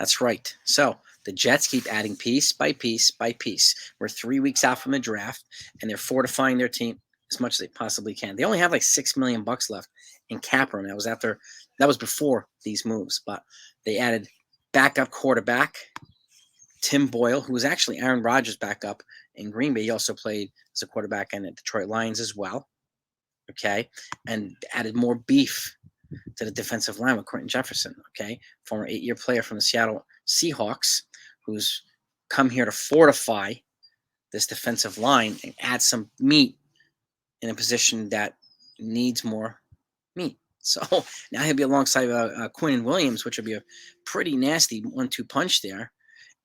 That's right. So the Jets keep adding piece by piece by piece. We're 3 weeks out from the draft, and they're fortifying their team as much as they possibly can. They only have like $6 million left in cap room. That was before these moves, but they added backup quarterback Tim Boyle, who was actually Aaron Rodgers' backup in Green Bay. He also played as a quarterback in the Detroit Lions as well. Okay, and added more beef to the defensive line with Quentin Jefferson, okay, former 8-year player from the Seattle Seahawks, who's come here to fortify this defensive line and add some meat in a position that needs more meat. So now he'll be alongside Quinn Williams, which will be a pretty nasty 1-2 punch there.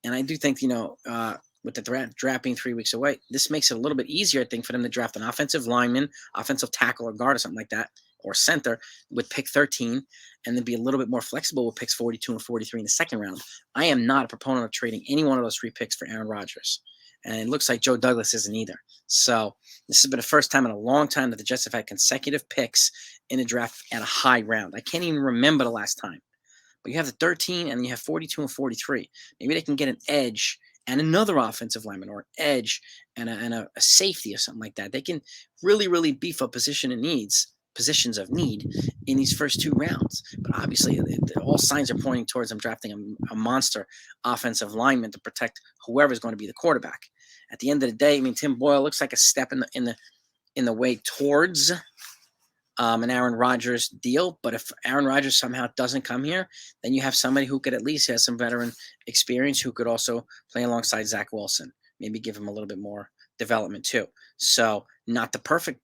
And I do think, with the draft being 3 weeks away, this makes it a little bit easier, I think, for them to draft an offensive lineman, offensive tackle or guard or something like that, or center with pick 13, and then be a little bit more flexible with picks 42 and 43 in the second round. I am not a proponent of trading any one of those 3 picks for Aaron Rodgers. And it looks like Joe Douglas isn't either. So this has been the first time in a long time that the Jets have had consecutive picks in a draft at a high round. I can't even remember the last time. But you have the 13 and you have 42 and 43. Maybe they can get an edge and another offensive lineman, or an edge and a safety or something like that. They can really, really beef up positions of need in these first 2 rounds. But obviously, all signs are pointing towards them drafting a monster offensive lineman to protect whoever is going to be the quarterback. At the end of the day, I mean, Tim Boyle looks like a step in the way towards an Aaron Rodgers deal. But if Aaron Rodgers somehow doesn't come here, then you have somebody who could at least have some veteran experience, who could also play alongside Zach Wilson, maybe give him a little bit more development too. So not the perfect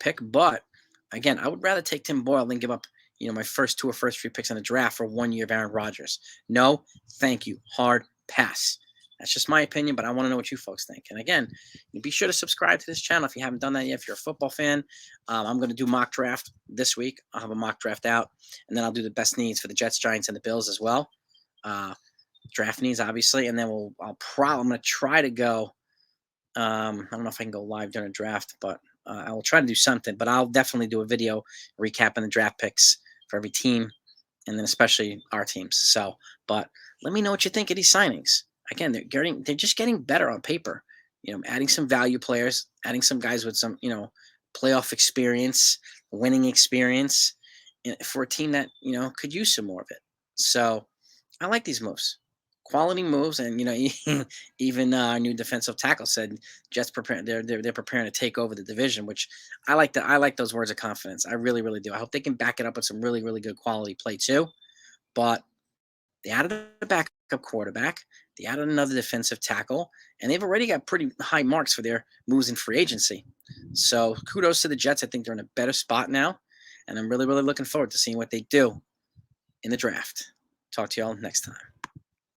pick, but again, I would rather take Tim Boyle than give up, my first 2 or first 3 picks in the draft for 1 year of Aaron Rodgers. No, thank you. Hard pass. That's just my opinion, but I want to know what you folks think. And again, be sure to subscribe to this channel if you haven't done that yet. If you're a football fan, I'm going to do mock draft this week. I'll have a mock draft out, and then I'll do the best needs for the Jets, Giants, and the Bills as well. Draft needs, obviously, and then I'm going to try to go. I don't know if I can go live during a draft, but I will try to do something. But I'll definitely do a video recapping the draft picks for every team, and then especially our teams. So, but let me know what you think of these signings. Again, they're just getting better on paper. Adding some value players, adding some guys with some, playoff experience, winning experience, for a team that, could use some more of it. So I like these moves. Quality moves, and even our new defensive tackle said Jets preparing. They're preparing to take over the division, which I like. I like those words of confidence. I really, really do. I hope they can back it up with some really, really good quality play too. But they added a backup quarterback. They added another defensive tackle, and they've already got pretty high marks for their moves in free agency. So kudos to the Jets. I think they're in a better spot now, and I'm really, really looking forward to seeing what they do in the draft. Talk to y'all next time.